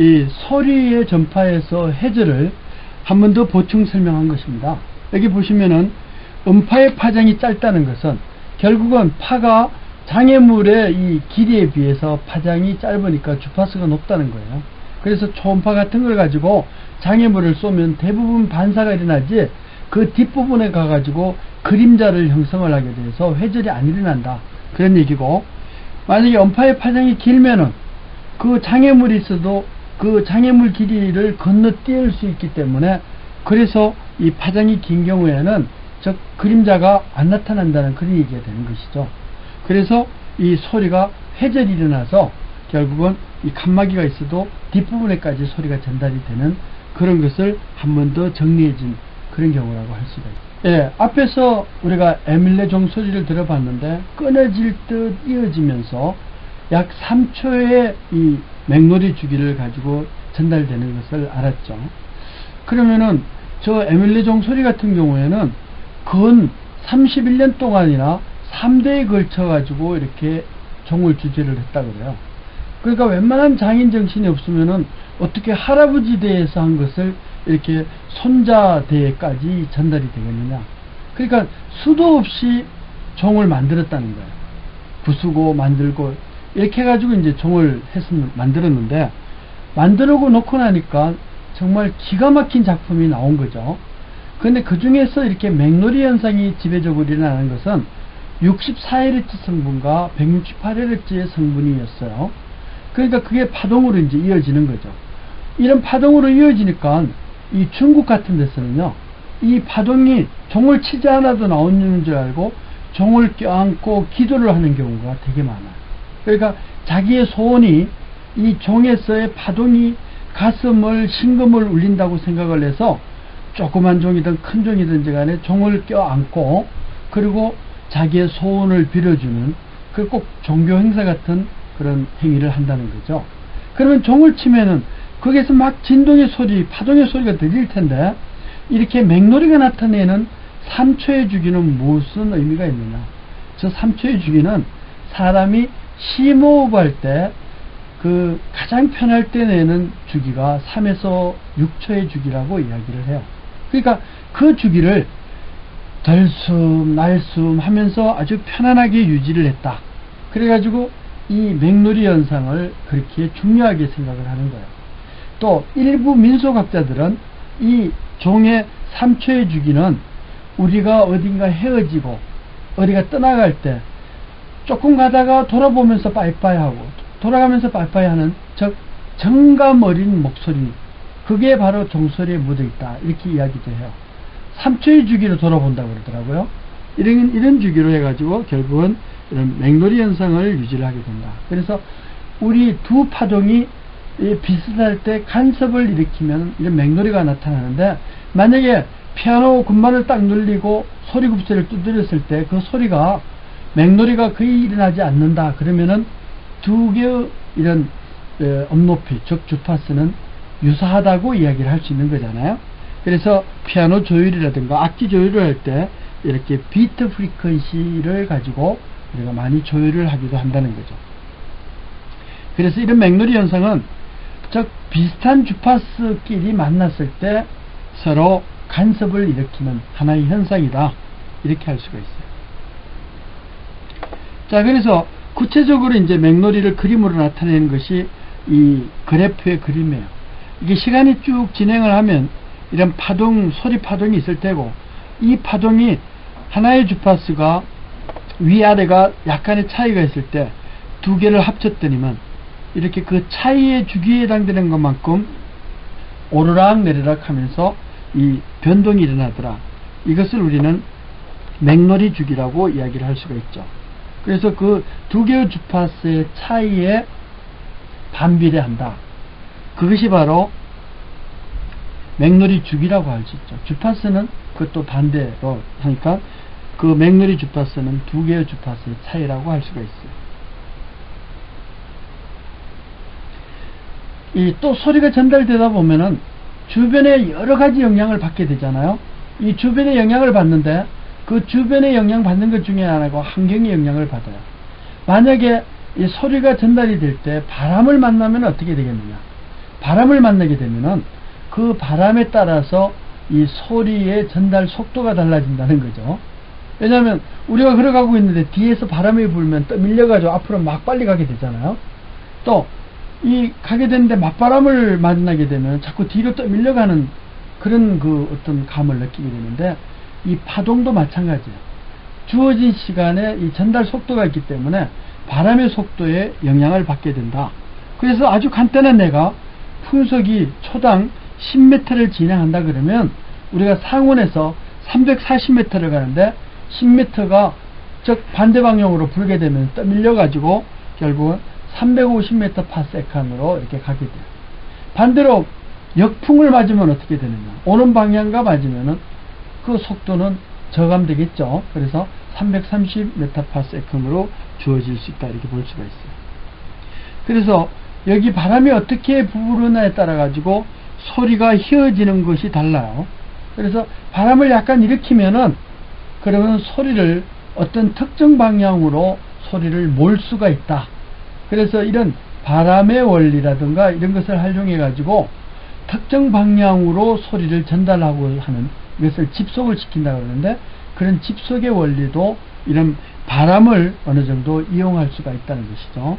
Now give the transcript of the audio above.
이 소리의 전파에서 해저를 한 번 더 보충 설명한 것입니다. 여기 보시면은 음파의 파장이 짧다는 것은 결국은 파가 장애물의 이 길이에 비해서 파장이 짧으니까 주파수가 높다는 거예요. 그래서 초음파 같은 걸 가지고 장애물을 쏘면 대부분 반사가 일어나지 그 뒷부분에 가가지고 그림자를 형성을 하게 돼서 회절이 안 일어난다, 그런 얘기고, 만약에 음파의 파장이 길면은 그 장애물이 있어도 그 장애물 길이를 건너뛸 수 있기 때문에, 그래서 이 파장이 긴 경우에는 즉 그림자가 안 나타난다는 그런 얘기가 되는 것이죠. 그래서 이 소리가 회절이 일어나서 결국은 이 칸막이가 있어도 뒷부분에까지 소리가 전달이 되는 그런 것을 한 번 더 정리해 준 그런 경우라고 할 수가 있습니다. 예, 앞에서 우리가 에밀레 종소리를 들어봤는데 끊어질 듯 이어지면서 약 3초의 이 맹놀이 주기를 가지고 전달되는 것을 알았죠. 그러면은 저 에밀레 종소리 같은 경우에는 근 31년 동안이나 3대에 걸쳐 가지고 이렇게 종을 주제를 했다 그래요. 그러니까 웬만한 장인 정신이 없으면은 어떻게 할아버지 대에서 한 것을 이렇게 손자 대에까지 전달이 되겠느냐. 그러니까 수도 없이 종을 만들었다는 거예요. 부수고 만들고 이렇게 해가지고 이제 종을 만들었는데, 만들고 놓고 나니까 정말 기가 막힌 작품이 나온 거죠. 그런데 그 중에서 이렇게 맹놀이 현상이 지배적으로 일어나는 것은 64Hz 성분과 168Hz의 성분이었어요. 그러니까 그게 파동으로 이제 이어지는 거죠. 이런 파동으로 이어지니까 이 중국 같은 데서는요, 이 파동이 종을 치지 않아도 나오는 줄 알고 종을 껴안고 기도를 하는 경우가 되게 많아요. 그러니까 자기의 소원이 이 종에서의 파동이 가슴을 심금을 울린다고 생각을 해서 조그만 종이든 큰 종이든지 간에 종을 껴안고 그리고 자기의 소원을 빌어주는, 그 꼭 종교 행사 같은 그런 행위를 한다는 거죠. 그러면 종을 치면은 거기에서 막 진동의 소리, 파동의 소리가 들릴 텐데, 이렇게 맹놀이가 나타내는 3초의 주기는 무슨 의미가 있느냐. 저 3초의 주기는 사람이 심호흡할 때 그 가장 편할 때 내는 주기가 3에서 6초의 주기라고 이야기를 해요. 그러니까 그 주기를 들숨 날숨 하면서 아주 편안하게 유지를 했다. 그래가지고 이 맹놀이 현상을 그렇게 중요하게 생각을 하는 거예요. 또 일부 민속학자들은 이 종의 3초의 주기는 우리가 어딘가 헤어지고 어디가 떠나갈 때 조금 가다가 돌아보면서 빠이빠이 하고 돌아가면서 빠이빠이 하는, 즉 정감 어린 목소리, 그게 바로 종소리에 묻어있다, 이렇게 이야기도 해요. 3초의 주기로 돌아본다고 그러더라고요. 이런 주기로 해가지고 결국은 이런 맹놀이 현상을 유지를 하게 된다. 그래서 우리 두 파동이 비슷할 때 간섭을 일으키면 이런 맹놀이가 나타나는데, 만약에 피아노 군만을 딱 눌리고 소리굽새를 두드렸을 때 그 소리가 맹놀이가 거의 일어나지 않는다, 그러면은 두 개의 이런 음높이, 즉 주파수는 유사하다고 이야기를 할 수 있는 거잖아요. 그래서 피아노 조율이라든가 악기 조율을 할 때 이렇게 비트 프리퀀시를 가지고 우리가 많이 조율을 하기도 한다는 거죠. 그래서 이런 맹놀이 현상은 즉 비슷한 주파수끼리 만났을 때 서로 간섭을 일으키는 하나의 현상이다, 이렇게 할 수가 있어요. 자, 그래서 구체적으로 이제 맹놀이를 그림으로 나타내는 것이 이 그래프의 그림이에요. 이게 시간이 쭉 진행을 하면 이런 파동, 소리 파동이 있을 테고, 이 파동이 하나의 주파수가 위아래가 약간의 차이가 있을 때 두 개를 합쳤더니만 이렇게 그 차이의 주기에 해당되는 것만큼 오르락 내리락 하면서 이 변동이 일어나더라. 이것을 우리는 맹놀이 주기라고 이야기를 할 수가 있죠. 그래서 그 두 개의 주파수의 차이에 반비례한다. 그것이 바로 맹놀이 주기라고 할 수 있죠. 주파수는 그것도 반대로 하니까 그 맹놀이 주파수는 두 개의 주파수의 차이라고 할 수가 있어요. 이 또 소리가 전달되다 보면은 주변에 여러 가지 영향을 받게 되잖아요. 이 주변에 영향을 받는데 그 주변에 영향 받는 것 중에 하나가 환경의 영향을 받아요. 만약에 이 소리가 전달이 될 때 바람을 만나면 어떻게 되겠느냐. 바람을 만나게 되면은 그 바람에 따라서 이 소리의 전달 속도가 달라진다는 거죠. 왜냐하면 우리가 걸어가고 있는데 뒤에서 바람이 불면 떠밀려가지고 앞으로 막 빨리 가게 되잖아요. 또 이 가게 되는데 맞바람을 만나게 되면 자꾸 뒤로 떠밀려가는 그런 그 어떤 감을 느끼게 되는데, 이 파동도 마찬가지예요. 주어진 시간에 이 전달 속도가 있기 때문에 바람의 속도에 영향을 받게 된다. 그래서 아주 간단한 예가, 풍속이 초당 10m를 진행한다 그러면 우리가 상온에서 340m를 가는데 10m가 즉 반대 방향으로 불게 되면 떠밀려 가지고 결국은 350m/s으로 이렇게 가게 돼요. 반대로 역풍을 맞으면 어떻게 되느냐, 오는 방향과 맞으면은 그 속도는 저감되겠죠. 그래서 330m/s으로 주어질 수 있다, 이렇게 볼 수가 있어요. 그래서 여기 바람이 어떻게 부르냐에 따라 가지고 소리가 휘어지는 것이 달라요. 그래서 바람을 약간 일으키면은 그러면 소리를 어떤 특정 방향으로 소리를 몰 수가 있다. 그래서 이런 바람의 원리라든가 이런 것을 활용해 가지고 특정 방향으로 소리를 전달하고 하는 이것을 집속을 시킨다고 그러는데, 그런 집속의 원리도 이런 바람을 어느 정도 이용할 수가 있다는 것이죠.